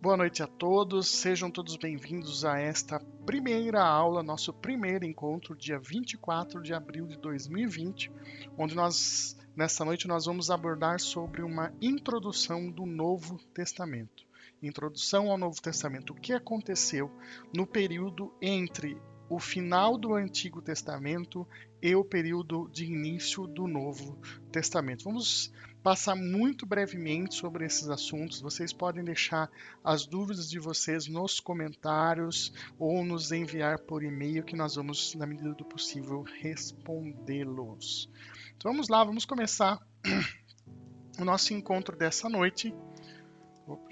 Boa noite a todos, sejam todos bem-vindos a esta primeira aula, nosso primeiro encontro, dia 24 de abril de 2020, onde nessa noite, nós vamos abordar sobre uma introdução do Novo Testamento. Introdução ao Novo Testamento, o que aconteceu no período entre o final do Antigo Testamento e o período de início do Novo Testamento. Vamos passar muito brevemente sobre esses assuntos. Vocês podem deixar as dúvidas de vocês nos comentários ou nos enviar por e-mail que nós vamos, na medida do possível, respondê-los. Então vamos lá, vamos começar o nosso encontro dessa noite. Vou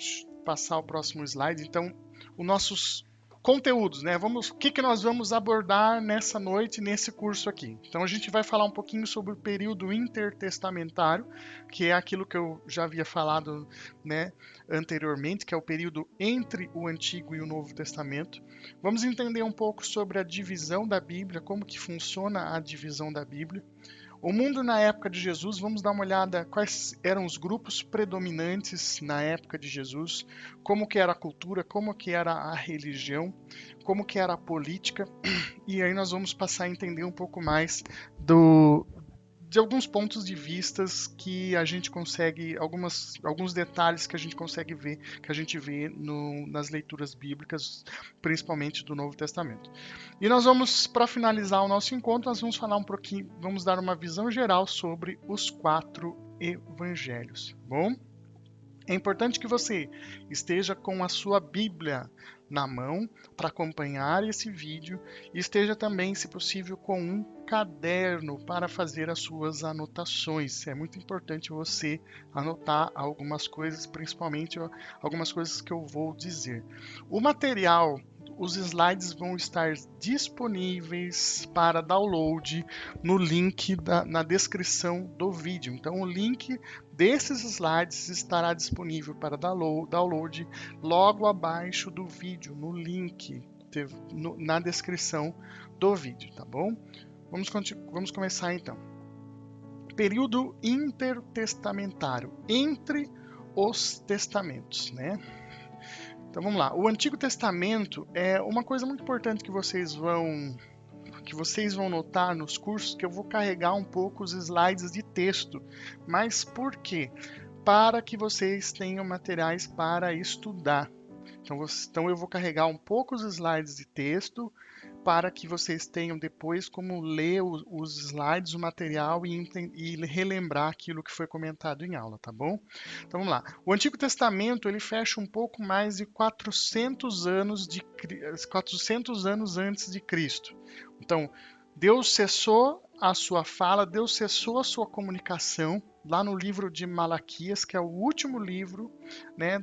passar o próximo slide. Então, os nossos conteúdos, né? O que nós vamos abordar nessa noite, nesse curso aqui. Então, a gente vai falar um pouquinho sobre o período intertestamentário, que é aquilo que eu já havia falado, né, anteriormente, que é o período entre o Antigo e o Novo Testamento. Vamos entender um pouco sobre a divisão da Bíblia, como que funciona a divisão da Bíblia. O mundo na época de Jesus, vamos dar uma olhada quais eram os grupos predominantes na época de Jesus, como que era a cultura, como que era a religião, como que era a política, e aí nós vamos passar a entender um pouco mais de alguns pontos de vistas que a gente consegue, alguns detalhes que a gente consegue ver, que a gente vê nas leituras bíblicas, principalmente do Novo Testamento. E nós vamos, para finalizar o nosso encontro, nós vamos falar um pouquinho, vamos dar uma visão geral sobre os 4 evangelhos, bom? É importante que você esteja com a sua Bíblia na mão para acompanhar esse vídeo e esteja também, se possível, com um caderno para fazer as suas anotações. É muito importante você anotar algumas coisas, principalmente algumas coisas que eu vou dizer. O material, os slides vão estar disponíveis para download no link na descrição do vídeo. Então, o link desses slides estará disponível para download logo abaixo do vídeo, no link na descrição do vídeo, tá bom? Vamos começar então. Período intertestamentário, entre os testamentos, né? Então vamos lá. O Antigo Testamento é uma coisa muito importante que vocês vão notar nos cursos, que eu vou carregar um pouco os slides de texto. Mas por quê? Para que vocês tenham materiais para estudar. Então eu vou carregar um pouco os slides de texto para que vocês tenham depois como ler os slides, o material e relembrar aquilo que foi comentado em aula, tá bom? Então vamos lá. O Antigo Testamento ele fecha um pouco mais de 400 anos antes de Cristo. Então Deus cessou a sua fala, Deus cessou a sua comunicação lá no livro de Malaquias, que é o último livro, né,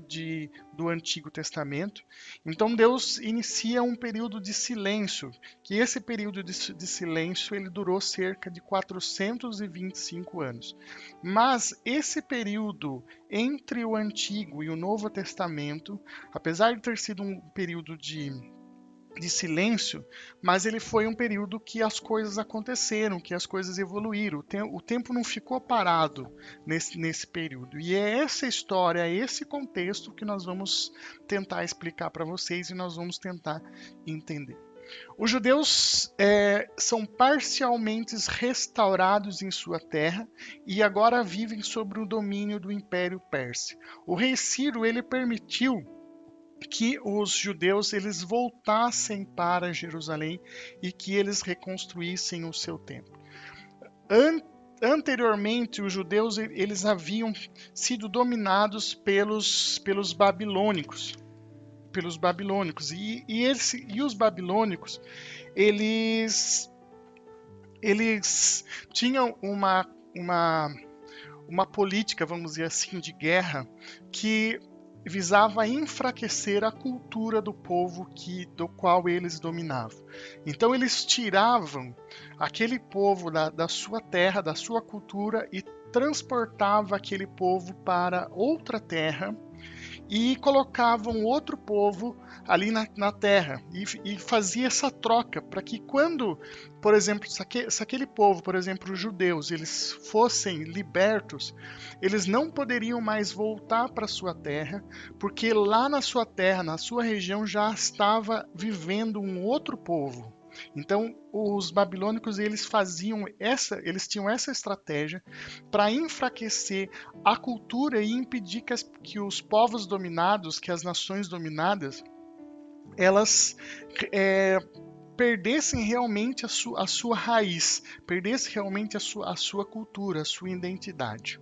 do Antigo Testamento. Então Deus inicia um período de silêncio, que esse período de silêncio ele durou cerca de 425 anos. Mas esse período entre o Antigo e o Novo Testamento, apesar de ter sido um período de silêncio, mas ele foi um período que as coisas aconteceram, que as coisas evoluíram. O tempo não ficou parado nesse período. E é essa história, é esse contexto que nós vamos tentar explicar para vocês e nós vamos tentar entender. Os judeus são parcialmente restaurados em sua terra e agora vivem sob o domínio do Império Persa. O rei Ciro ele permitiu que os judeus eles voltassem para Jerusalém e que eles reconstruíssem o seu templo. Anteriormente, os judeus eles haviam sido dominados pelos babilônicos. E os babilônicos eles tinham uma política, vamos dizer assim, de guerra que visava enfraquecer a cultura do povo do qual eles dominavam. Então eles tiravam aquele povo da sua terra, da sua cultura e transportavam aquele povo para outra terra e colocavam outro povo ali na terra e fazia essa troca para que quando, por exemplo, se aquele povo, por exemplo, os judeus, eles fossem libertos, eles não poderiam mais voltar para sua terra, porque lá na sua terra, na sua região, já estava vivendo um outro povo. Então, os babilônicos eles tinham essa estratégia para enfraquecer a cultura e impedir que os povos dominados, que as nações dominadas, elas perdessem realmente a sua raiz, perdessem realmente a sua cultura, a sua identidade.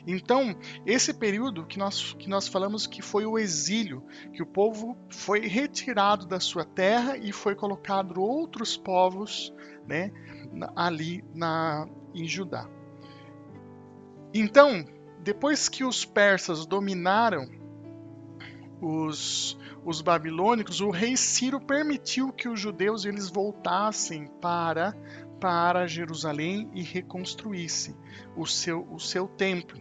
Então, esse período que nós falamos que foi o exílio, que o povo foi retirado da sua terra e foi colocado outros povos, né, ali em Judá. Então, depois que os persas dominaram os babilônicos, o rei Ciro permitiu que os judeus eles voltassem para Jerusalém e reconstruíssem o seu templo.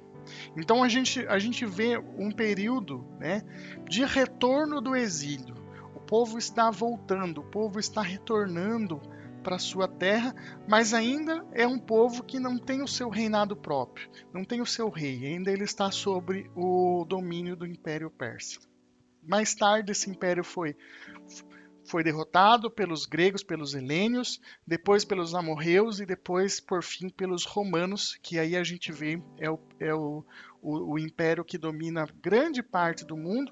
Então a gente vê um período, né, de retorno do exílio. O povo está voltando, o povo está retornando para sua terra, mas ainda é um povo que não tem o seu reinado próprio, não tem o seu rei, ainda ele está sob o domínio do Império Persa. Mais tarde, esse império foi derrotado pelos gregos, pelos helênios, depois pelos amorreus e depois, por fim, pelos romanos, que aí a gente vê o império que domina grande parte do mundo,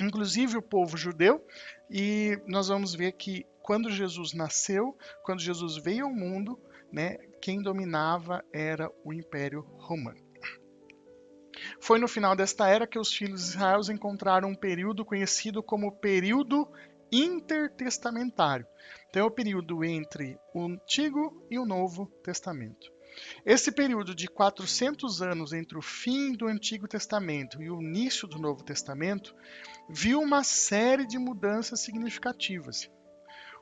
inclusive o povo judeu, e nós vamos ver que quando Jesus nasceu, quando Jesus veio ao mundo, né, quem dominava era o Império Romano. Foi no final desta era que os filhos de Israel encontraram um período conhecido como período intertestamentário. Então é o período entre o Antigo e o Novo Testamento. Esse período de 400 anos entre o fim do Antigo Testamento e o início do Novo Testamento viu uma série de mudanças significativas.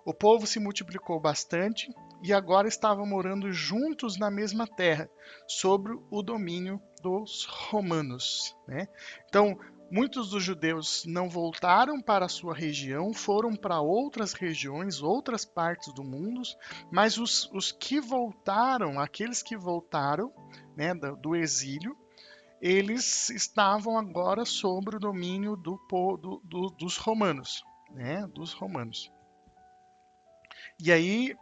O povo se multiplicou bastante e agora estavam morando juntos na mesma terra, sob o domínio dos romanos, né? Então, muitos dos judeus não voltaram para a sua região, foram para outras regiões, outras partes do mundo, mas os que voltaram, aqueles que voltaram, né, do exílio, eles estavam agora sob o domínio dos romanos, né, dos romanos. E aí,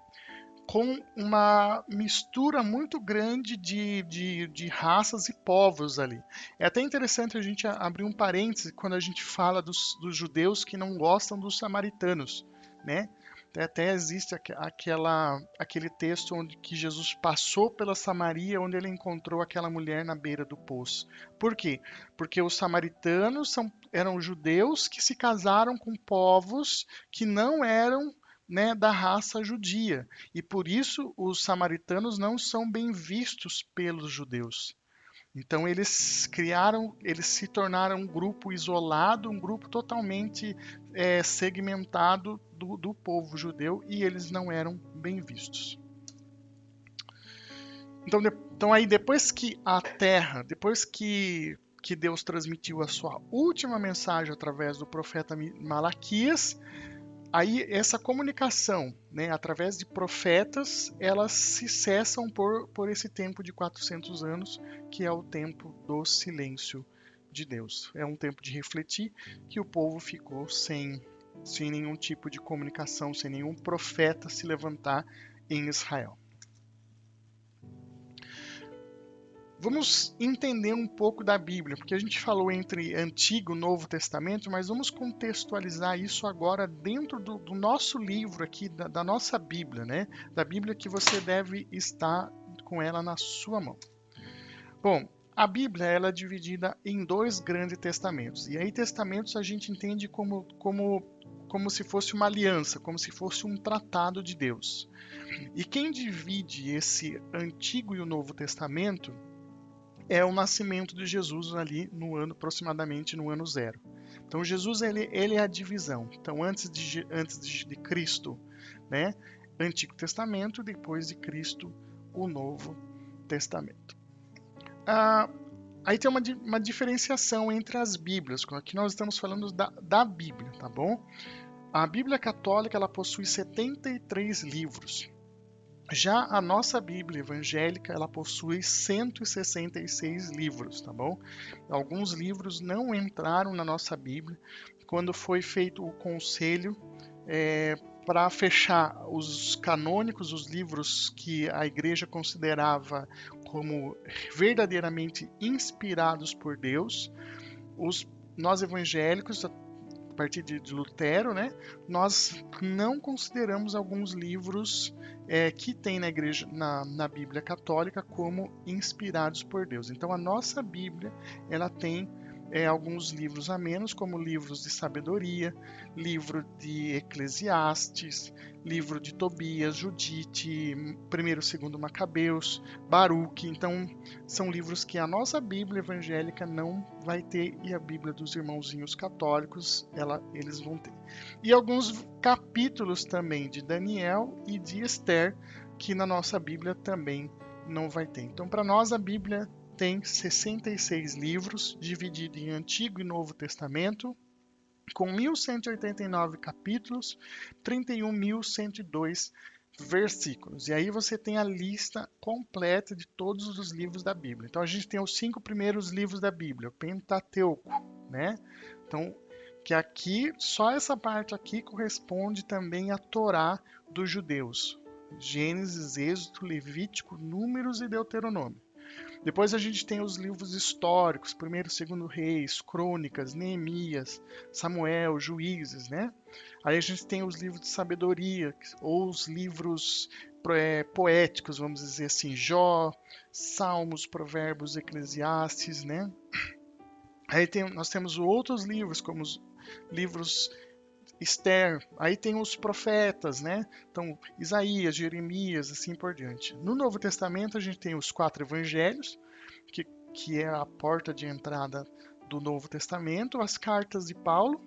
com uma mistura muito grande de raças e povos ali. É até interessante a gente abrir um parêntese quando a gente fala dos judeus que não gostam dos samaritanos, né? Até existe aquele texto onde que Jesus passou pela Samaria, onde ele encontrou aquela mulher na beira do poço. Por quê? Porque os samaritanos eram judeus que se casaram com povos que não eram, né, da raça judia. E por isso os samaritanos não são bem vistos pelos judeus. Então eles se tornaram um grupo isolado, um grupo totalmente segmentado do povo judeu e eles não eram bem vistos. Então aí depois que a terra, depois que Deus transmitiu a sua última mensagem através do profeta Malaquias, aí essa comunicação, né, através de profetas, elas se cessam por esse tempo de 400 anos, que é o tempo do silêncio de Deus. É um tempo de refletir que o povo ficou sem nenhum tipo de comunicação, sem nenhum profeta se levantar em Israel. Vamos entender um pouco da Bíblia, porque a gente falou entre Antigo e Novo Testamento, mas vamos contextualizar isso agora dentro do nosso livro aqui, da nossa Bíblia, né? Da Bíblia que você deve estar com ela na sua mão. Bom, a Bíblia ela é dividida em dois grandes testamentos. E aí testamentos a gente entende como se fosse uma aliança, como se fosse um tratado de Deus. E quem divide esse Antigo e o Novo Testamento é o nascimento de Jesus ali aproximadamente no ano 0. Então Jesus ele é a divisão. Então antes de Cristo, né, Antigo Testamento, depois de Cristo, o Novo Testamento. Aí tem uma diferenciação entre as Bíblias. Aqui nós estamos falando da Bíblia, tá bom? A Bíblia Católica ela possui 73 livros. Já a nossa Bíblia evangélica, ela possui 166 livros, tá bom? Alguns livros não entraram na nossa Bíblia quando foi feito o conselho para fechar os canônicos, os livros que a igreja considerava como verdadeiramente inspirados por Deus. Nós evangélicos, a partir de Lutero, né, nós não consideramos alguns livros que tem na igreja, na Bíblia Católica, como inspirados por Deus. Então a nossa Bíblia ela tem alguns livros a menos, como livros de sabedoria, livro de Eclesiastes, livro de Tobias, Judite, 1º e 2º Macabeus, Baruque. Então são livros que a nossa Bíblia evangélica não vai ter e a Bíblia dos irmãozinhos católicos eles vão ter. E alguns capítulos também de Daniel e de Esther que na nossa Bíblia também não vai ter. Então para nós a Bíblia tem 66 livros, dividido em Antigo e Novo Testamento, com 1.189 capítulos, 31.102 versículos. E aí você tem a lista completa de todos os livros da Bíblia. Então a gente tem os 5 primeiros livros da Bíblia, o Pentateuco, né? Então, que aqui, só essa parte aqui corresponde também à Torá dos judeus. Gênesis, Êxodo, Levítico, Números e Deuteronômio. Depois a gente tem os livros históricos, 1º e 2º Reis, Crônicas, Neemias, Samuel, Juízes, né? Aí a gente tem os livros de sabedoria, ou os livros poéticos, vamos dizer assim, Jó, Salmos, Provérbios, Eclesiastes, né? Aí nós temos outros livros, como os livros Esther, aí tem os profetas, né? Então, Isaías, Jeremias, assim por diante. No Novo Testamento, a gente tem os 4 evangelhos, que é a porta de entrada do Novo Testamento, as cartas de Paulo,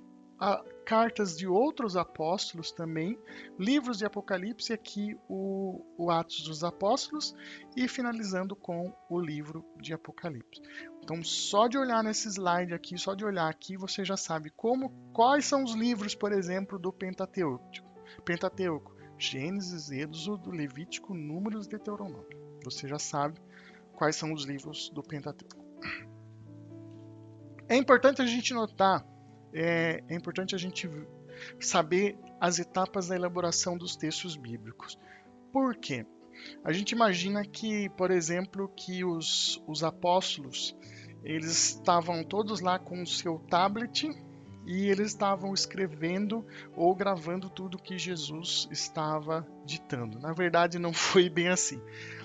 cartas de outros apóstolos também, livros de Apocalipse, aqui o Atos dos Apóstolos, e finalizando com o livro de Apocalipse. Então, só de olhar nesse slide aqui, só de olhar aqui, você já sabe quais são os livros, por exemplo, do Pentateuco. Gênesis, Êxodo, Levítico, Números e Deuteronômio. Você já sabe quais são os livros do Pentateuco. É importante a gente notar, é importante a gente saber as etapas da elaboração dos textos bíblicos. Por quê? A gente imagina que, por exemplo, que os apóstolos, eles estavam todos lá com o seu tablet e eles estavam escrevendo ou gravando tudo que Jesus estava ditando. Na verdade, não foi bem assim.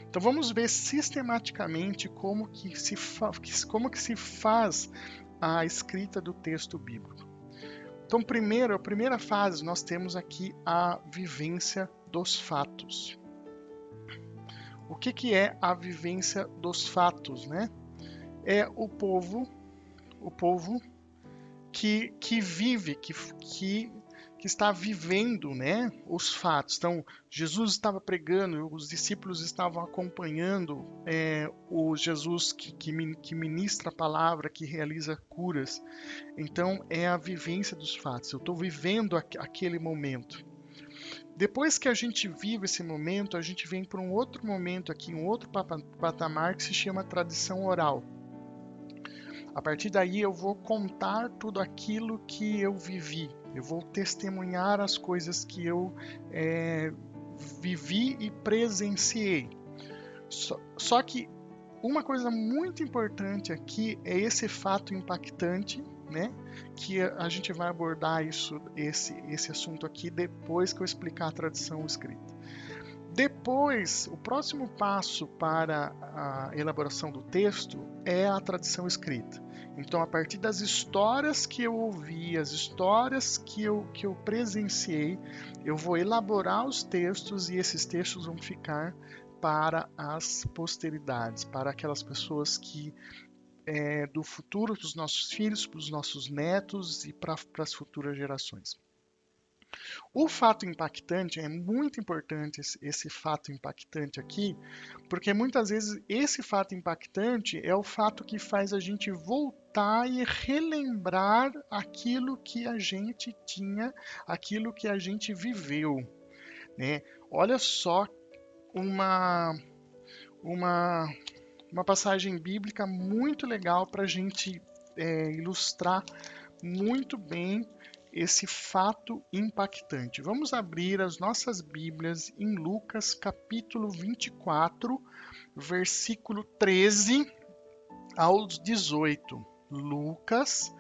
Então vamos ver sistematicamente como que se faz a escrita do texto bíblico. Então, a primeira fase, nós temos aqui a vivência dos fatos. O que é a vivência dos fatos, né? É o povo que vive, que está vivendo, né, os fatos. Então, Jesus estava pregando, os discípulos estavam acompanhando o Jesus que ministra a palavra, que realiza curas. Então, é a vivência dos fatos. Eu estou vivendo aquele momento. Depois que a gente vive esse momento, a gente vem para um outro momento aqui, um outro patamar que se chama tradição oral. A partir daí eu vou contar tudo aquilo que eu vivi. Eu vou testemunhar as coisas que eu vivi e presenciei. Só que uma coisa muito importante aqui é esse fato impactante, né? Que a gente vai abordar esse assunto aqui depois que eu explicar a tradição escrita. Depois, o próximo passo para a elaboração do texto é a tradição escrita. Então, a partir das histórias que eu ouvi, as histórias que eu presenciei, eu vou elaborar os textos e esses textos vão ficar para as posteridades, para aquelas pessoas que do futuro, para os nossos filhos, para os nossos netos e para as futuras gerações. O fato impactante, é muito importante esse fato impactante aqui, porque muitas vezes esse fato impactante é o fato que faz a gente voltar e relembrar aquilo que a gente tinha, aquilo que a gente viveu, né? Olha só uma, uma, uma passagem bíblica muito legal para a gente ilustrar muito bem esse fato impactante. Vamos abrir as nossas Bíblias em Lucas capítulo 24, versículo 13 ao 18. Lucas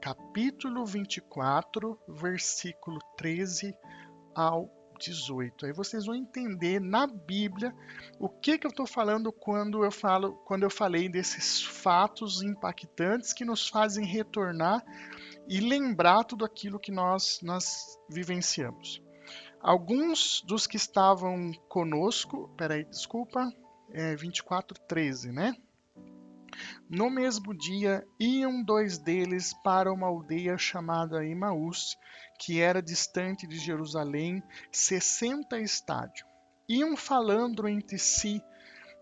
capítulo 24, versículo 13 ao 18. Aí vocês vão entender na Bíblia o que eu estou falando quando eu falei desses fatos impactantes que nos fazem retornar e lembrar tudo aquilo que nós vivenciamos. Alguns dos que estavam conosco, peraí, desculpa, 24:13, né? No mesmo dia, iam dois deles para uma aldeia chamada Emaús, que era distante de Jerusalém 60 estádios. Iam falando entre si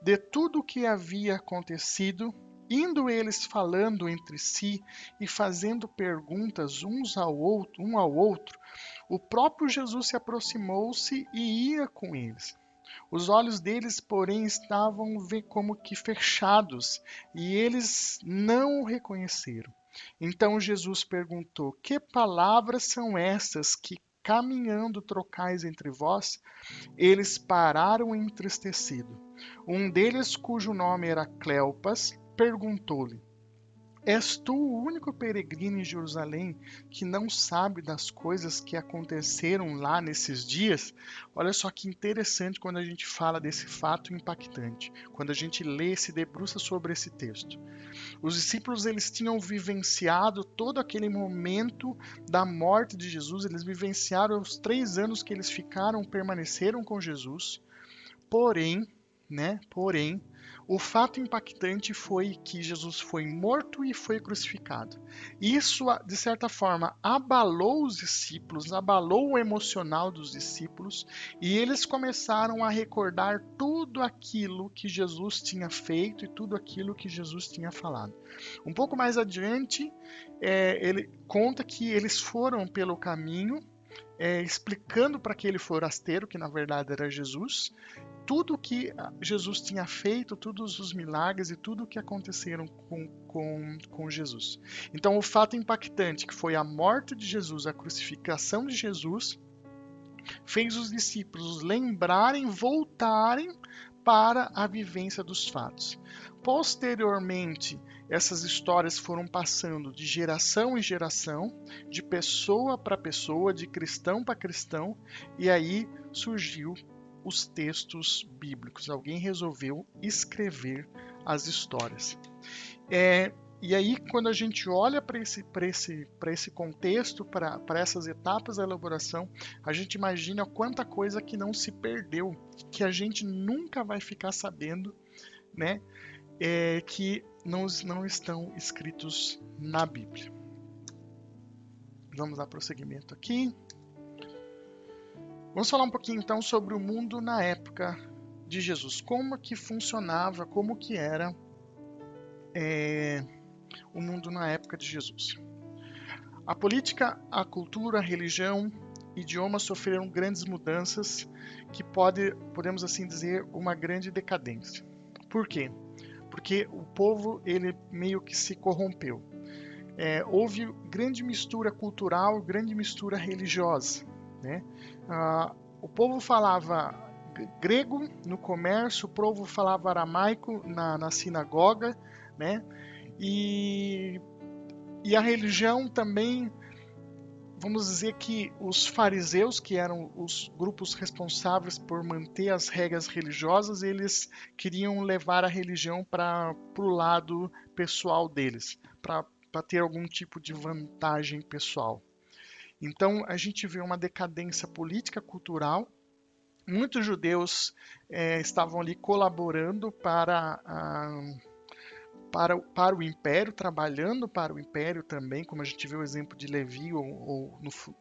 de tudo o que havia acontecido, indo eles falando entre si e fazendo perguntas um ao outro, o próprio Jesus se aproximou-se e ia com eles. Os olhos deles, porém, estavam como que fechados, e eles não o reconheceram. Então Jesus perguntou: Que palavras são essas que, caminhando, trocais entre vós? Eles pararam entristecidos. Um deles, cujo nome era Cleopas, perguntou-lhe: És tu o único peregrino em Jerusalém que não sabe das coisas que aconteceram lá nesses dias? Olha só que interessante quando a gente fala desse fato impactante, quando a gente lê e se debruça sobre esse texto. Os discípulos, eles tinham vivenciado todo aquele momento da morte de Jesus, eles vivenciaram os 3 anos que eles permaneceram com Jesus. Porém, Porém, o fato impactante foi que Jesus foi morto e foi crucificado. Isso, de certa forma, abalou os discípulos, abalou o emocional dos discípulos, e eles começaram a recordar tudo aquilo que Jesus tinha feito e tudo aquilo que Jesus tinha falado. Um pouco mais adiante, ele conta que eles foram pelo caminho, explicando para aquele forasteiro, que na verdade era Jesus, tudo que Jesus tinha feito, todos os milagres e tudo o que aconteceram com Jesus. Então, o fato impactante, que foi a morte de Jesus, a crucificação de Jesus, fez os discípulos lembrarem, voltarem para a vivência dos fatos. Posteriormente, essas histórias foram passando de geração em geração, de pessoa para pessoa, de cristão para cristão, e aí surgiu os textos bíblicos. Alguém resolveu escrever as histórias. E aí, quando a gente olha para esse contexto, para essas etapas da elaboração, a gente imagina quanta coisa que não se perdeu, que a gente nunca vai ficar sabendo, né? Que não estão escritos na Bíblia. Vamos dar prosseguimento aqui. Vamos falar um pouquinho então sobre o mundo na época de Jesus. Como que funcionava, como que era o mundo na época de Jesus. A política, a cultura, a religião, idioma sofreram grandes mudanças que podemos assim dizer, uma grande decadência. Por quê? Porque o povo ele meio que se corrompeu. Houve grande mistura cultural, grande mistura religiosa, né? O povo falava grego no comércio, o povo falava aramaico na sinagoga, né? E a religião também, vamos dizer que os fariseus, que eram os grupos responsáveis por manter as regras religiosas, eles queriam levar a religião para o lado pessoal deles, para ter algum tipo de vantagem pessoal. Então a gente vê uma decadência política, cultural. Muitos judeus estavam ali colaborando para o império, trabalhando para o império também, como a gente viu o exemplo de Levi, ou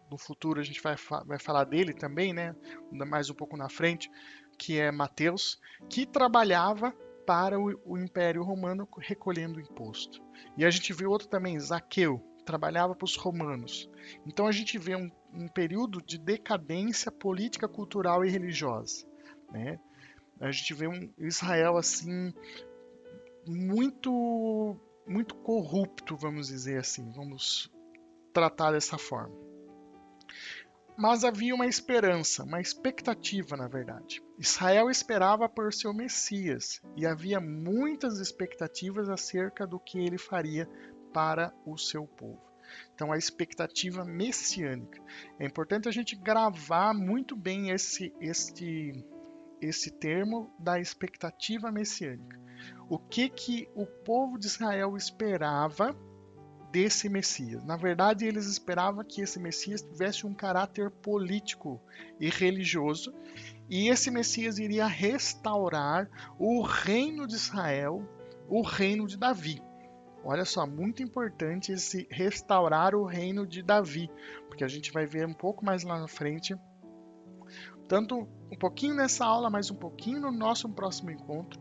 no futuro a gente vai falar dele também, né? Mais um pouco na frente, que é Mateus, que trabalhava para o Império Romano recolhendo imposto. E a gente viu outro também, Zaqueu, trabalhava para os romanos. Então a gente vê um período de decadência política, cultural e religiosa, né? A gente vê um Israel assim muito muito corrupto, vamos dizer assim, vamos tratar dessa forma. Mas havia uma esperança, uma expectativa, na verdade. Israel esperava por seu Messias e havia muitas expectativas acerca do que ele faria para o seu povo. Então, a expectativa messiânica. É importante a gente gravar muito bem esse termo da expectativa messiânica. O que o povo de Israel esperava desse Messias? Na verdade, eles esperavam que esse Messias tivesse um caráter político e religioso, e esse Messias iria restaurar o reino de Israel, o reino de Davi. Olha só, muito importante esse restaurar o reino de Davi, porque a gente vai ver um pouco mais lá na frente, tanto um pouquinho nessa aula, mas um pouquinho no nosso próximo encontro,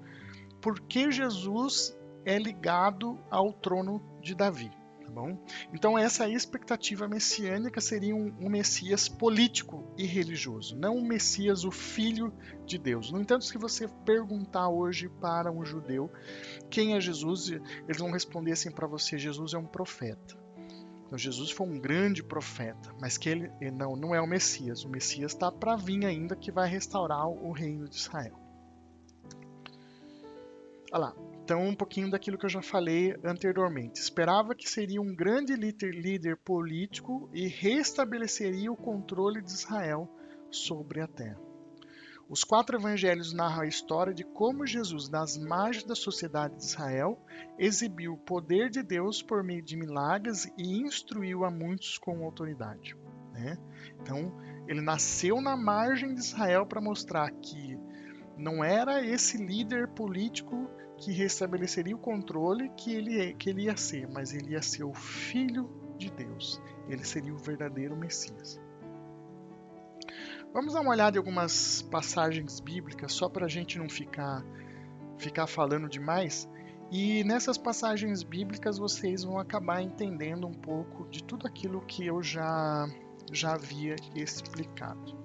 porque Jesus é ligado ao trono de Davi. Tá bom? Então essa expectativa messiânica seria um Messias político e religioso, não um Messias, o Filho de Deus. No entanto, se você perguntar hoje para um judeu quem é Jesus, eles vão responder assim para você: Jesus é um profeta. Então, Jesus foi um grande profeta, mas que ele não é o Messias. O Messias está para vir ainda, que vai restaurar o reino de Israel. Olha lá. Então, um pouquinho daquilo que eu já falei anteriormente. Esperava que seria um grande líder político e restabeleceria o controle de Israel sobre a terra. Os 4 evangelhos narram a história de como Jesus, nas margens da sociedade de Israel, exibiu o poder de Deus por meio de milagres e instruiu a muitos com autoridade, né? Então, ele nasceu na margem de Israel para mostrar que não era esse líder político que restabeleceria o controle que ele ia ser, mas ele ia ser o Filho de Deus. Ele seria o verdadeiro Messias. Vamos dar uma olhada em algumas passagens bíblicas, só para a gente não ficar falando demais. E nessas passagens bíblicas vocês vão acabar entendendo um pouco de tudo aquilo que eu já havia explicado.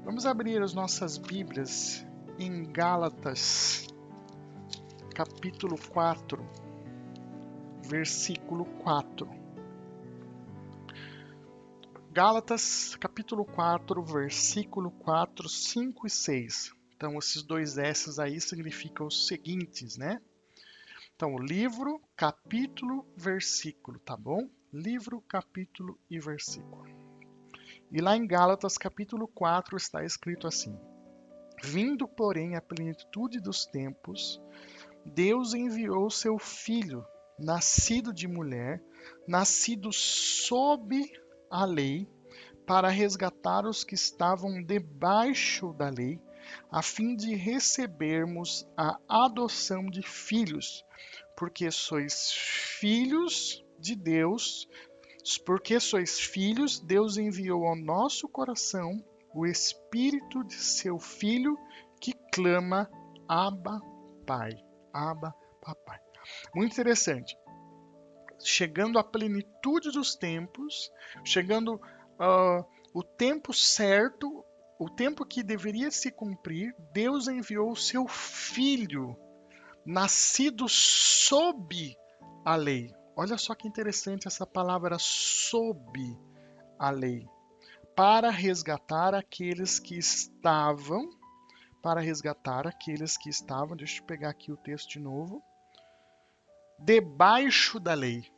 Vamos abrir as nossas Bíblias em Gálatas, capítulo 4, versículo 4. Gálatas, capítulo 4, versículo 4, 5 e 6. Então, esses dois S's aí significam os seguintes, né? Então, livro, capítulo, versículo, tá bom? Livro, capítulo e versículo. E lá em Gálatas, capítulo 4, está escrito assim: Vindo, porém, a plenitude dos tempos, Deus enviou seu Filho, nascido de mulher, nascido sob a lei, para resgatar os que estavam debaixo da lei, a fim de recebermos a adoção de filhos, porque sois filhos de Deus, porque sois filhos, Deus enviou ao nosso coração o Espírito de seu Filho, que clama: Abba, Pai. Abba, Papai. Muito interessante. Chegando à plenitude dos tempos, chegando o tempo certo, o tempo que deveria se cumprir, Deus enviou o seu Filho, nascido sob a lei. Olha só que interessante essa palavra sob a lei. Para resgatar aqueles que estavam, deixa eu pegar aqui o texto de novo, debaixo da lei.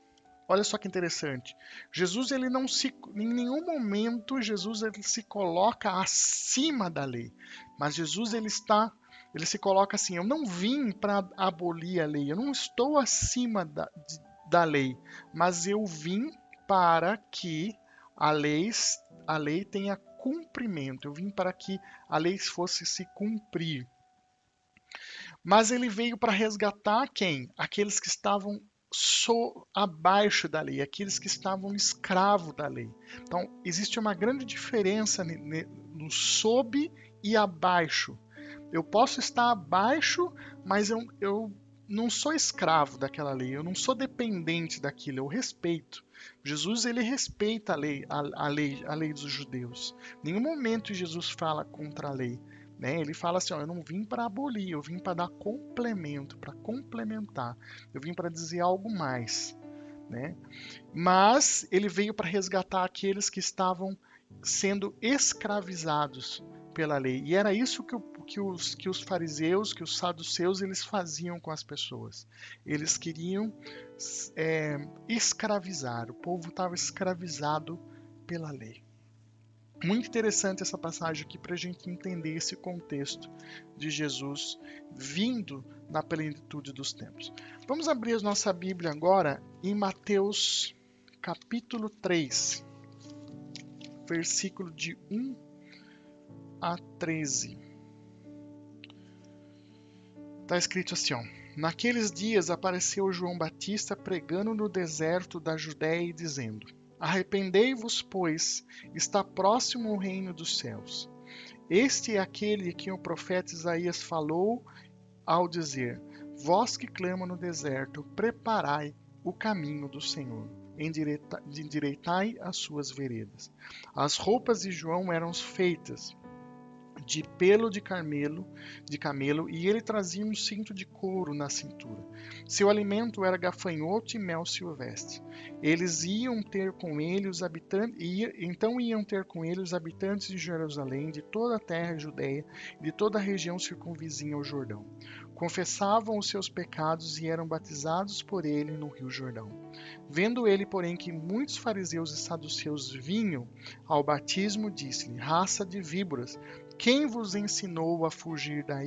Olha só que interessante. Jesus, ele não se, em nenhum momento Jesus ele se coloca acima da lei, mas Jesus ele se coloca assim: eu não vim para abolir a lei, eu não estou acima da lei, mas eu vim para que a lei tenha cumprimento. Eu vim para que a lei fosse se cumprir. Mas ele veio para resgatar quem? Aqueles que estavam abaixo da lei, aqueles que estavam escravos da lei. Então, existe uma grande diferença no sob e abaixo. Eu posso estar abaixo, mas eu não sou escravo daquela lei, eu não sou dependente daquilo, eu respeito. Jesus, ele respeita a lei dos judeus. Em nenhum momento Jesus fala contra a lei. Né? Ele fala assim, ó, eu não vim para abolir, eu vim para dar complemento, para complementar. Eu vim para dizer algo mais. Né? Mas ele veio para resgatar aqueles que estavam sendo escravizados pela lei. E era isso que os fariseus, que os saduceus, eles faziam com as pessoas. Eles queriam escravizar. O povo estava escravizado pela lei. Muito interessante essa passagem aqui para a gente entender esse contexto de Jesus vindo na plenitude dos tempos. Vamos abrir a nossa Bíblia agora em Mateus capítulo 3, versículo de 1 a 13. Está escrito assim, ó. Naqueles dias apareceu João Batista pregando no deserto da Judéia e dizendo: Arrependei-vos, pois está próximo o reino dos céus. Este é aquele que o profeta Isaías falou ao dizer: Vós que clama no deserto, preparai o caminho do Senhor, endireitai as suas veredas. As roupas de João eram feitas de pelo de camelo, e ele trazia um cinto de couro na cintura. Seu alimento era gafanhoto e mel silvestre. Eles iam ter com ele os habitantes, então iam ter com ele os habitantes de Jerusalém, de toda a terra judeia, de toda a região circunvizinha ao Jordão. Confessavam os seus pecados e eram batizados por ele no Rio Jordão. Vendo ele, porém, que muitos fariseus e saduceus vinham ao batismo, disse-lhe: Raça de víboras, quem vos ensinou a fugir da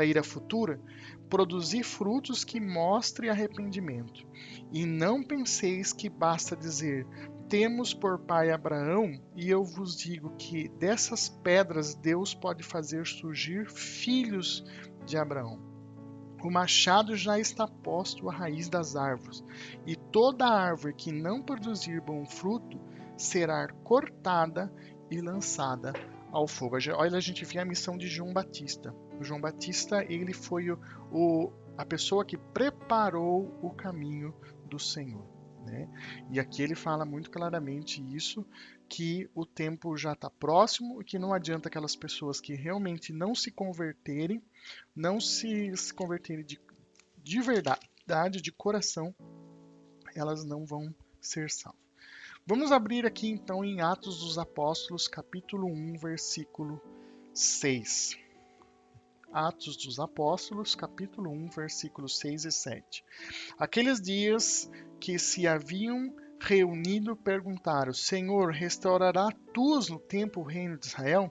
ira futura? Produzi frutos que mostrem arrependimento. E não penseis que basta dizer: temos por pai Abraão, e eu vos digo que dessas pedras Deus pode fazer surgir filhos de Abraão. O machado já está posto à raiz das árvores, e toda árvore que não produzir bom fruto será cortada e lançada ao fogo. Olha, a gente vê a missão de João Batista. O João Batista, ele foi a pessoa que preparou o caminho do Senhor. Né? E aqui ele fala muito claramente isso, que o tempo já está próximo e que não adianta aquelas pessoas que realmente não se converterem, não se converterem de verdade, de coração, elas não vão ser salvas. Vamos abrir aqui então em Atos dos Apóstolos, capítulo 1, versículo 6. Atos dos Apóstolos, capítulo 1, versículos 6 e 7. Aqueles dias que se haviam reunido perguntaram: Senhor, restaurará tu no tempo o reino de Israel?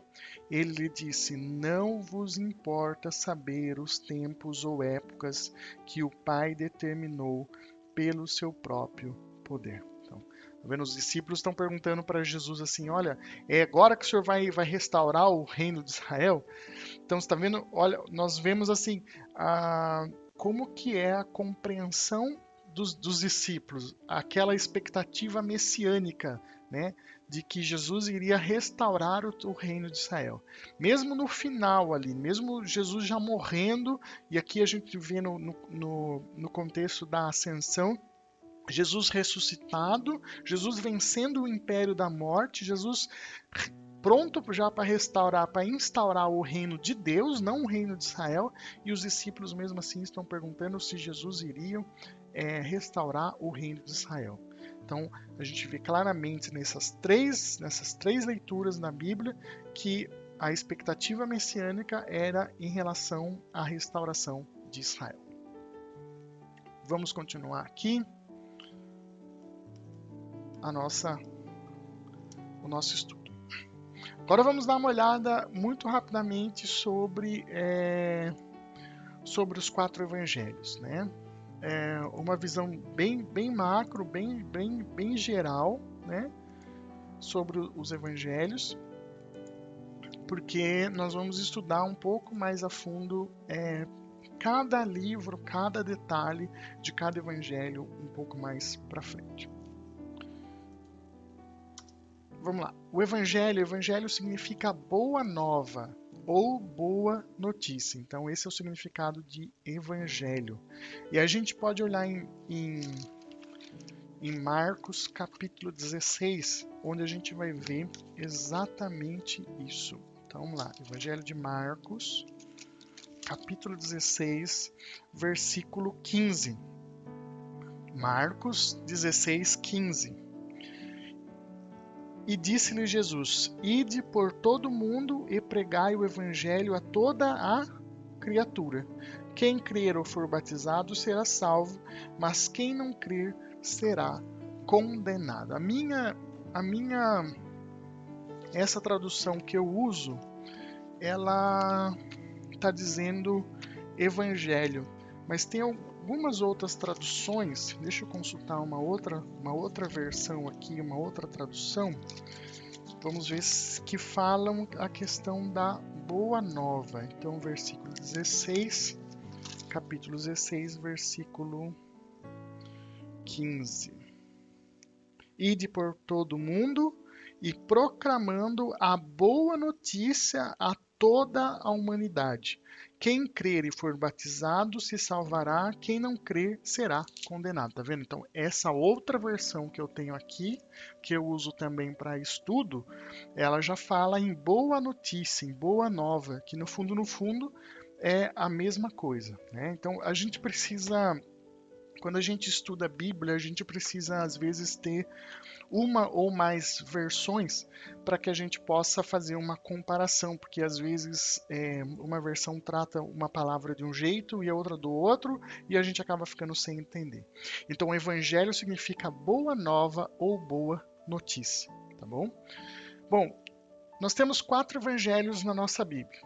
Ele lhe disse: Não vos importa saber os tempos ou épocas que o Pai determinou pelo seu próprio poder. Então, vendo, os discípulos estão perguntando para Jesus assim: Olha, é agora que o Senhor vai restaurar o reino de Israel? Então, você está vendo? Olha, nós vemos assim como que é a compreensão dos discípulos, aquela expectativa messiânica, né, de que Jesus iria restaurar o reino de Israel. Mesmo no final ali, mesmo Jesus já morrendo, e aqui a gente vê no contexto da ascensão, Jesus ressuscitado, Jesus vencendo o império da morte, Jesus pronto já para restaurar, para instaurar o reino de Deus, não o reino de Israel, e os discípulos mesmo assim estão perguntando se Jesus iria restaurar o reino de Israel. Então a gente vê claramente nessas três leituras na Bíblia que a expectativa messiânica era em relação à restauração de Israel. Vamos continuar aqui o nosso estudo. Agora vamos dar uma olhada muito rapidamente sobre os 4 evangelhos, né? Uma visão bem macro, bem geral, né? Sobre os evangelhos, porque nós vamos estudar um pouco mais a fundo cada livro, cada detalhe de cada evangelho um pouco mais para frente. Vamos lá. Evangelho significa boa nova ou boa notícia. Então, esse é o significado de evangelho. E a gente pode olhar em Marcos capítulo 16, onde a gente vai ver exatamente isso. Então, vamos lá. Evangelho de Marcos, capítulo 16, versículo 15. Marcos 16, 15. E disse-lhe Jesus: Ide por todo o mundo e pregai o evangelho a toda a criatura. Quem crer ou for batizado será salvo, mas quem não crer será condenado. Essa tradução que eu uso, ela está dizendo evangelho, mas tem algumas outras traduções. Deixa eu consultar uma outra versão aqui, uma outra tradução. Vamos ver que falam a questão da boa nova. Então, versículo 16, capítulo 16, versículo 15. Ide por todo o mundo e proclamando a boa notícia a toda a humanidade. Quem crer e for batizado se salvará, quem não crer será condenado. Tá vendo? Então, essa outra versão que eu tenho aqui, que eu uso também para estudo, ela já fala em boa notícia, em boa nova, que no fundo, é a mesma coisa, né? Então, a gente precisa, quando a gente estuda a Bíblia, a gente precisa, às vezes, ter uma ou mais versões para que a gente possa fazer uma comparação, porque às vezes uma versão trata uma palavra de um jeito e a outra do outro, e a gente acaba ficando sem entender. Então, evangelho significa boa nova ou boa notícia, tá bom? Bom, nós temos 4 evangelhos na nossa Bíblia.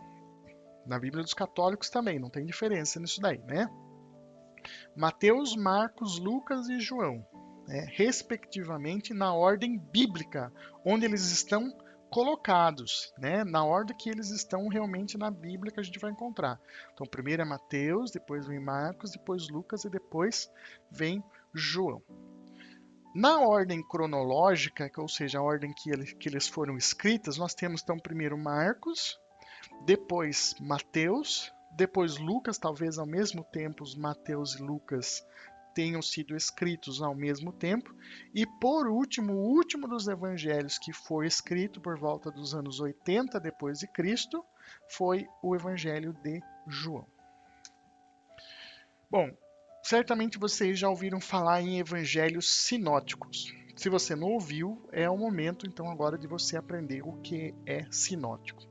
Na Bíblia dos católicos também, não tem diferença nisso daí, né? Mateus, Marcos, Lucas e João. Respectivamente na ordem bíblica, onde eles estão colocados, né? Na ordem que eles estão realmente na Bíblia que a gente vai encontrar. Então, primeiro é Mateus, depois vem Marcos, depois Lucas e depois vem João. Na ordem cronológica, ou seja, a ordem que eles foram escritas, nós temos então primeiro Marcos, depois Mateus, depois Lucas, talvez ao mesmo tempo os Mateus e Lucas tenham sido escritos ao mesmo tempo, e por último, o último dos evangelhos que foi escrito por volta dos anos 80 depois de Cristo, foi o evangelho de João. Bom, certamente vocês já ouviram falar em evangelhos sinóticos. Se você não ouviu, é o momento então agora de você aprender o que é sinótico.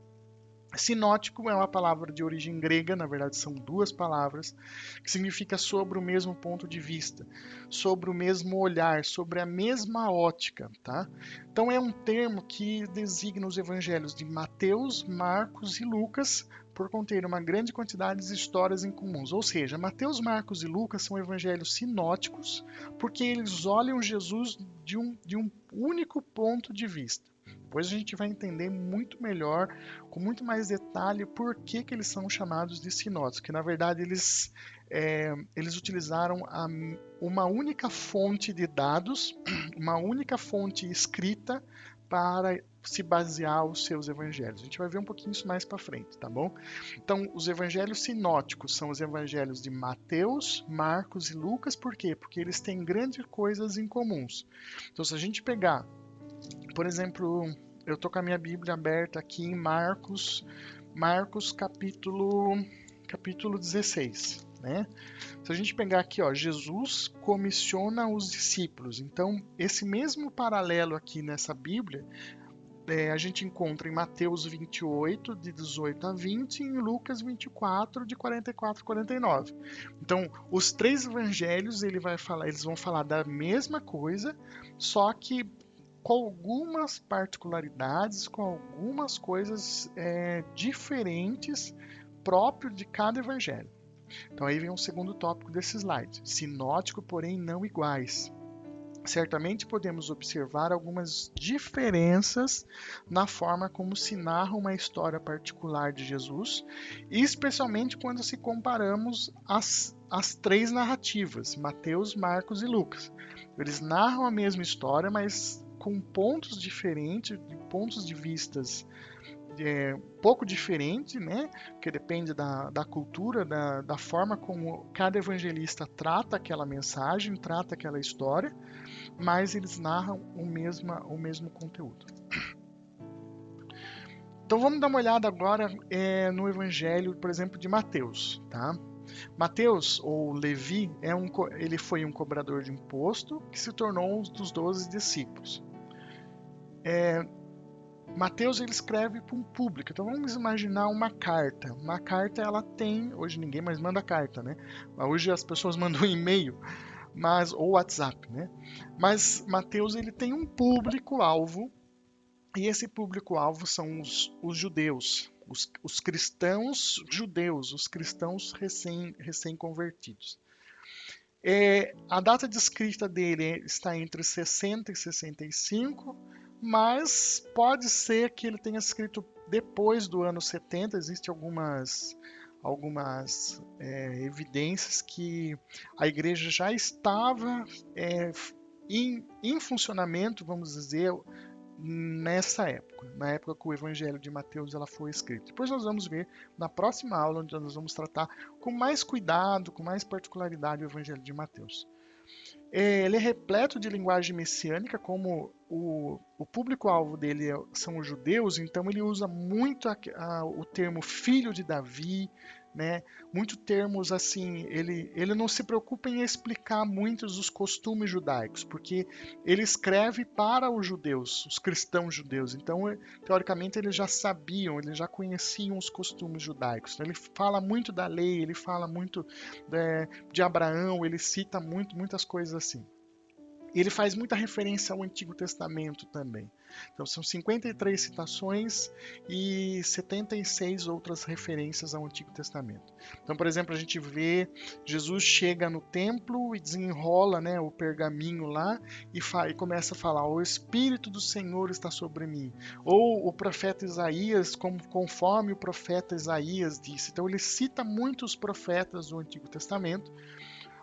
Sinótico é uma palavra de origem grega, na verdade são 2 palavras, que significa sobre o mesmo ponto de vista, sobre o mesmo olhar, sobre a mesma ótica, tá? Então é um termo que designa os evangelhos de Mateus, Marcos e Lucas por conter uma grande quantidade de histórias em comuns. Ou seja, Mateus, Marcos e Lucas são evangelhos sinóticos porque eles olham Jesus de um único ponto de vista. Depois a gente vai entender muito melhor, com muito mais detalhe, por que eles são chamados de sinóticos. Que na verdade eles utilizaram uma única fonte de dados, uma única fonte escrita para se basear os seus evangelhos. A gente vai ver um pouquinho isso mais para frente, tá bom? Então, os evangelhos sinóticos são os evangelhos de Mateus, Marcos e Lucas. Por quê? Porque eles têm grandes coisas em comuns. Então, se a gente pegar, por exemplo, eu estou com a minha Bíblia aberta aqui em Marcos capítulo 16, né? Se a gente pegar aqui, ó, Jesus comissiona os discípulos. Então, esse mesmo paralelo aqui nessa Bíblia, a gente encontra em Mateus 28, de 18 a 20, e em Lucas 24, de 44 a 49. Então, os 3 evangelhos eles vão falar da mesma coisa, só que com algumas particularidades, com algumas coisas diferentes próprio de cada evangelho. Então aí vem um segundo tópico desse slide. Sinótico, porém não iguais. certamente podemos observar algumas diferenças na forma como se narra uma história particular de Jesus, e especialmente quando se comparamos as três narrativas, Mateus, Marcos e Lucas. Eles narram a mesma história, mas com pontos diferentes, pontos de vistas um pouco diferente, né? Porque depende da cultura, da forma como cada evangelista trata aquela mensagem, trata aquela história, mas eles narram o mesmo conteúdo. Então vamos dar uma olhada agora no Evangelho, por exemplo, de Mateus, tá? Mateus, ou Levi, ele foi um cobrador de imposto que se tornou um dos 12 discípulos. Mateus ele escreve para um público, então vamos imaginar uma carta. Uma carta ela tem, hoje ninguém mais manda carta, né? Hoje as pessoas mandam e-mail, ou WhatsApp, né? Mas Mateus ele tem um público-alvo, e esse público-alvo são os judeus, os cristãos judeus, os cristãos recém-convertidos. A data de escrita dele está entre 60 e 65, mas pode ser que ele tenha escrito depois do ano 70. Existem algumas evidências que a igreja já estava em funcionamento, vamos dizer, nessa época, na época que o Evangelho de Mateus ela foi escrito. Depois nós vamos ver na próxima aula, onde nós vamos tratar com mais cuidado, com mais particularidade o Evangelho de Mateus. Ele é repleto de linguagem messiânica, como o público-alvo dele são os judeus, então ele usa muito o termo filho de Davi, né? Muito termos assim, ele não se preocupa em explicar muitos dos costumes judaicos, porque ele escreve para os judeus, os cristãos judeus. Então, teoricamente, eles já sabiam, eles já conheciam os costumes judaicos. Então, ele fala muito da lei, ele fala muito de Abraão, ele cita muitas coisas assim. Ele faz muita referência ao Antigo Testamento também. Então são 53 citações e 76 outras referências ao Antigo Testamento. Então, por exemplo, a gente vê Jesus chega no templo e desenrola, né, o pergaminho lá e começa a falar: o Espírito do Senhor está sobre mim. Ou o profeta Isaías, conforme o profeta Isaías disse. Então ele cita muitos profetas do Antigo Testamento,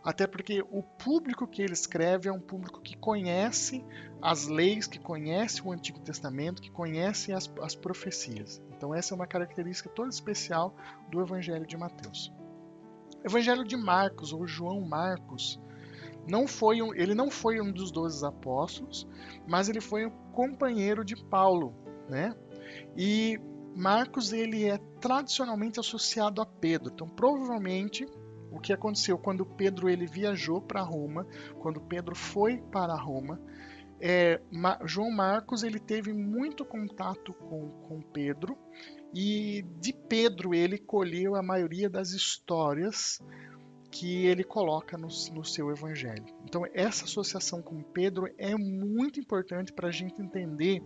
até porque o público que ele escreve é um público que conhece as leis, que conhece o Antigo Testamento, que conhece as profecias. Então essa é uma característica toda especial do Evangelho de Mateus. O Evangelho de Marcos, ou João Marcos, ele não foi um dos 12 apóstolos, mas ele foi um companheiro de Paulo, né? E Marcos ele é tradicionalmente associado a Pedro. Então provavelmente o que aconteceu quando Pedro ele viajou para Roma, quando Pedro foi para Roma, João Marcos ele teve muito contato com Pedro, e de Pedro ele colheu a maioria das histórias que ele coloca no seu evangelho. Então essa associação com Pedro é muito importante para a gente entender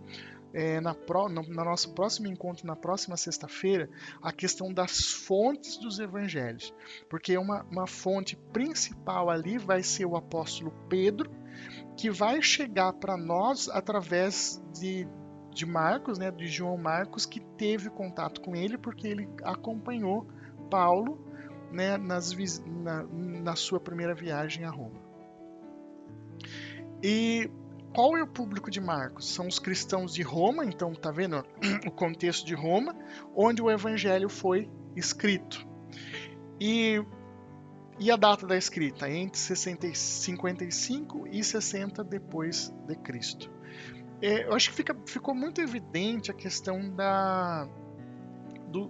no nosso próximo encontro, na próxima sexta-feira, a questão das fontes dos evangelhos. Porque uma fonte principal ali vai ser o apóstolo Pedro, que vai chegar para nós através de Marcos, né, de João Marcos, que teve contato com ele, porque ele acompanhou Paulo, né, na sua primeira viagem a Roma. E qual é o público de Marcos? São os cristãos de Roma, então tá vendo o contexto de Roma, onde o evangelho foi escrito. E a data da escrita? Entre 55 e 60 depois de Cristo. Eu acho que ficou muito evidente a questão do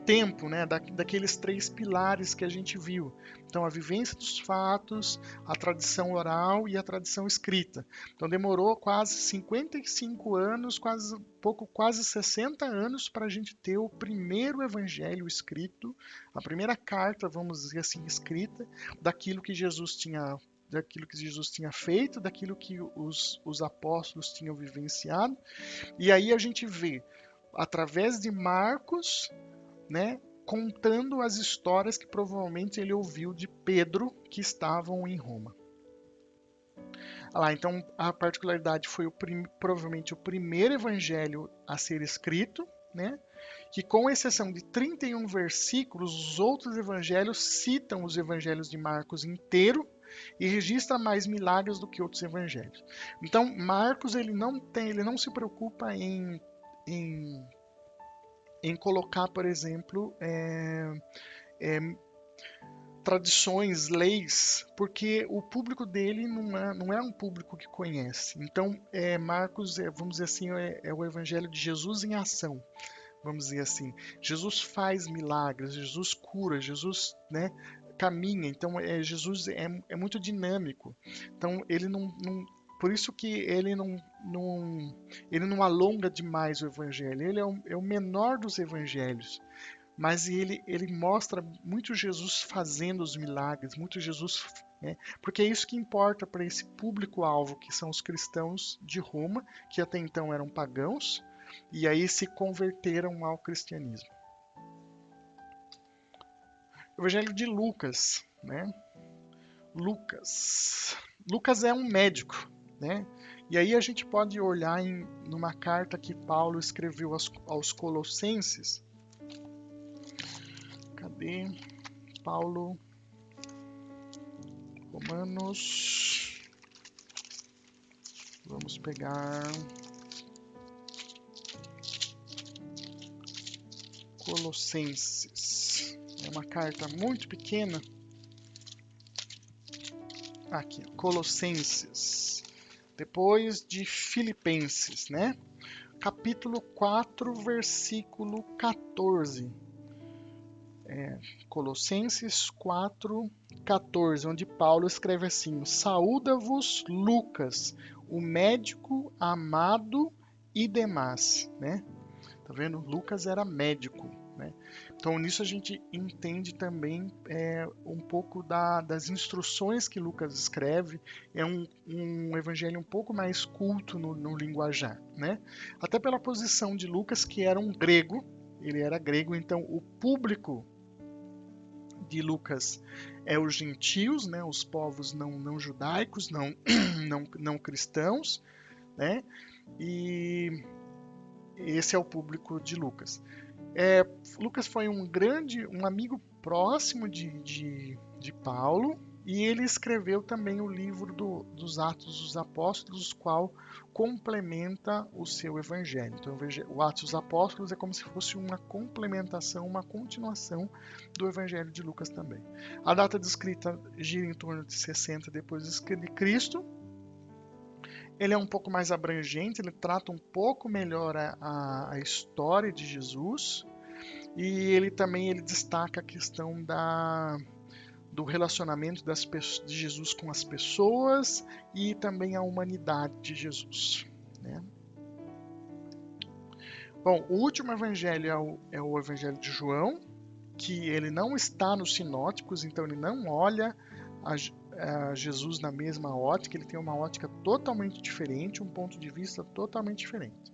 tempo, né? Daqueles três pilares que a gente viu. Então, a vivência dos fatos, a tradição oral e a tradição escrita. Então, demorou quase 55 anos, quase 60 anos para a gente ter o primeiro evangelho escrito, a primeira carta, vamos dizer assim, escrita, daquilo que Jesus tinha feito, daquilo que os apóstolos tinham vivenciado. E aí a gente vê, através de Marcos, né, contando as histórias que provavelmente ele ouviu de Pedro, que estavam em Roma. Lá, então a particularidade foi provavelmente o primeiro evangelho a ser escrito, né? Que com exceção de 31 versículos, os outros evangelhos citam os evangelhos de Marcos inteiro e registra mais milagres do que outros evangelhos. Então Marcos ele não se preocupa em, em colocar, por exemplo, é, tradições, leis, porque o público dele não é um público que conhece. Então, Marcos, vamos dizer assim, é o evangelho de Jesus em ação, vamos dizer assim. Jesus faz milagres, Jesus cura, Jesus, né, caminha. Então, Jesus é muito dinâmico. Então, ele por isso que ele não alonga demais o evangelho. Ele é o menor dos evangelhos. Mas ele mostra muito Jesus fazendo os milagres, muito Jesus, né? Porque é isso que importa para esse público-alvo, que são os cristãos de Roma, que até então eram pagãos, e aí se converteram ao cristianismo. Evangelho de Lucas, né? Lucas é um médico, né? E aí a gente pode olhar numa carta que Paulo escreveu aos Colossenses. Cadê? Paulo, Romanos. Vamos pegar Colossenses. É uma carta muito pequena. Aqui, Colossenses. Depois de Filipenses, né? Capítulo 4, versículo 14. Colossenses 4, 14, onde Paulo escreve assim: Saúda-vos, Lucas, o médico amado e demais, né? Tá vendo? Lucas era médico, né? Então nisso a gente entende também um pouco das instruções que Lucas escreve. É um evangelho um pouco mais culto no linguajar, né? Até pela posição de Lucas, que era um grego, ele era grego, então o público de Lucas é os gentios, né? Os povos não judaicos, não cristãos, né? E esse é o público de Lucas. Lucas foi um amigo próximo de Paulo, e ele escreveu também o livro dos Atos dos Apóstolos, qual complementa o seu evangelho. Então, o Atos dos Apóstolos é como se fosse uma complementação, uma continuação do evangelho de Lucas também. A data de escrita gira em torno de 60 depois de Cristo. Ele é um pouco mais abrangente, ele trata um pouco melhor a história de Jesus, e ele também destaca a questão do relacionamento de Jesus com as pessoas e também a humanidade de Jesus, né? Bom, o último evangelho é o evangelho de João, que ele não está nos sinóticos, então ele não olha a Jesus na mesma ótica, ele tem uma ótica totalmente diferente, um ponto de vista totalmente diferente.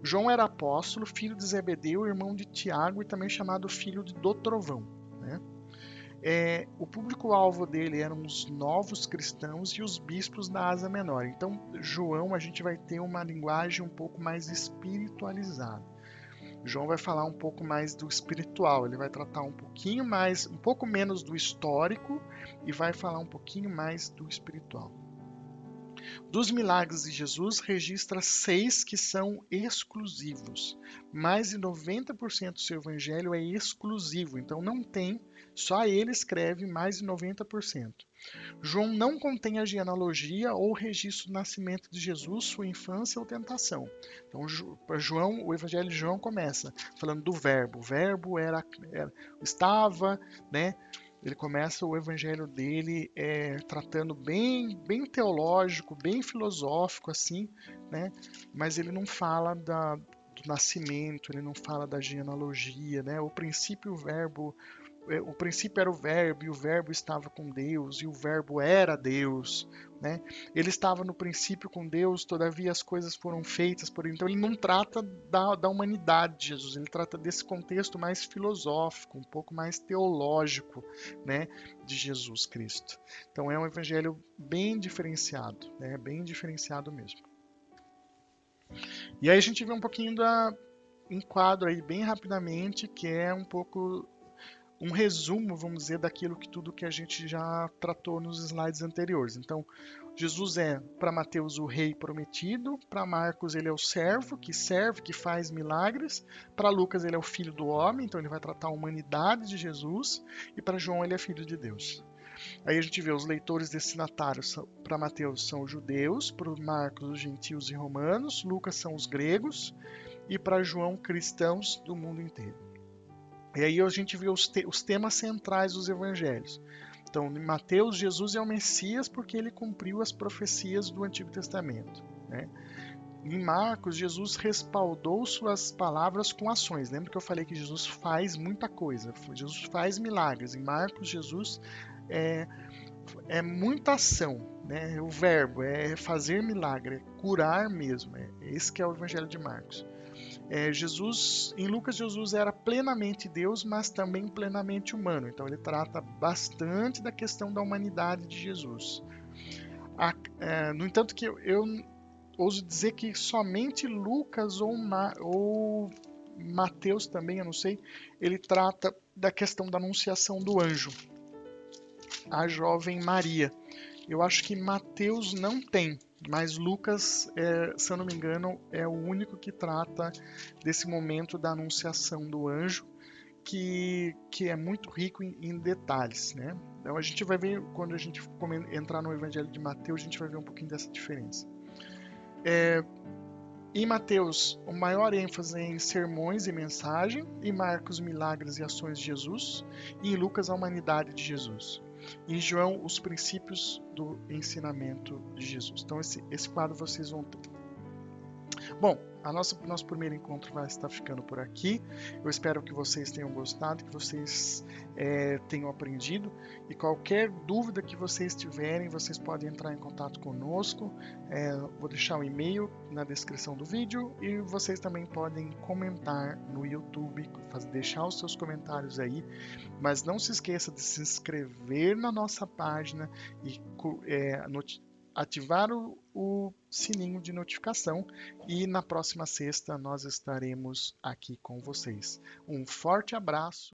João era apóstolo, filho de Zebedeu, irmão de Tiago e também chamado filho do trovão, né? O público-alvo dele eram os novos cristãos e os bispos da Ásia Menor. Então, João, a gente vai ter uma linguagem um pouco mais espiritualizada. João vai falar um pouco mais do espiritual, ele vai tratar um pouco menos do histórico e vai falar um pouquinho mais do espiritual. Dos milagres de Jesus, registra 6 que são exclusivos. Mais de 90% do seu evangelho é exclusivo, então não tem, só ele escreve mais de 90%. João não contém a genealogia ou registro do nascimento de Jesus, sua infância ou tentação. Então, para João, o Evangelho de João começa falando do verbo. O verbo estava, né? Ele começa o evangelho dele tratando bem teológico, bem filosófico, assim, né? Mas ele não fala do nascimento, ele não fala da genealogia, né? O princípio, o verbo, o princípio era o verbo, e o verbo estava com Deus, e o verbo era Deus, né? Ele estava no princípio com Deus, todavia as coisas foram feitas por ele. Então ele não trata da humanidade de Jesus, ele trata desse contexto mais filosófico, um pouco mais teológico, né, de Jesus Cristo. Então é um evangelho bem diferenciado, né? Bem diferenciado mesmo. E aí a gente vê um pouquinho da enquadro aí bem rapidamente, que é um pouco um resumo, vamos dizer, daquilo que tudo que a gente já tratou nos slides anteriores. Então, Jesus é para Mateus o rei prometido, para Marcos ele é o servo que serve, que faz milagres, para Lucas ele é o filho do homem, então ele vai tratar a humanidade de Jesus, e para João ele é filho de Deus. Aí a gente vê os leitores destinatários para Mateus são os judeus, para Marcos os gentios e romanos, Lucas são os gregos, e para João cristãos do mundo inteiro. E aí a gente vê os temas centrais dos evangelhos. Então, em Mateus, Jesus é o Messias porque ele cumpriu as profecias do Antigo Testamento, né? Em Marcos, Jesus respaldou suas palavras com ações. Lembra que eu falei que Jesus faz muita coisa, Jesus faz milagres. Em Marcos, Jesus é, é muita ação, né? O verbo é fazer milagre, é curar mesmo. Esse que é o Evangelho de Marcos. Jesus, em Lucas, Jesus era plenamente Deus, mas também plenamente humano. Então ele trata bastante da questão da humanidade de Jesus. No entanto, que eu ouso dizer que somente Lucas ou Mateus também, eu não sei, ele trata da questão da anunciação do anjo à jovem Maria. Eu acho que Mateus não tem, mas Lucas, se eu não me engano, é o único que trata desse momento da anunciação do anjo, que é muito rico em detalhes, né? Então a gente vai ver, quando a gente entrar no Evangelho de Mateus, a gente vai ver um pouquinho dessa diferença. Em Mateus, o maior ênfase é em sermões e mensagem, em Marcos, milagres e ações de Jesus, e em Lucas, a humanidade de Jesus. Em João, os princípios do ensinamento de Jesus. Então, esse quadro vocês vão ter. Bom, nosso primeiro encontro vai estar ficando por aqui. Eu espero que vocês tenham gostado, que vocês tenham aprendido. E qualquer dúvida que vocês tiverem, vocês podem entrar em contato conosco. Vou deixar o e-mail na descrição do vídeo e vocês também podem comentar no YouTube, deixar os seus comentários aí. Mas não se esqueça de se inscrever na nossa página e ativar o sininho de notificação, e na próxima sexta nós estaremos aqui com vocês. Um forte abraço.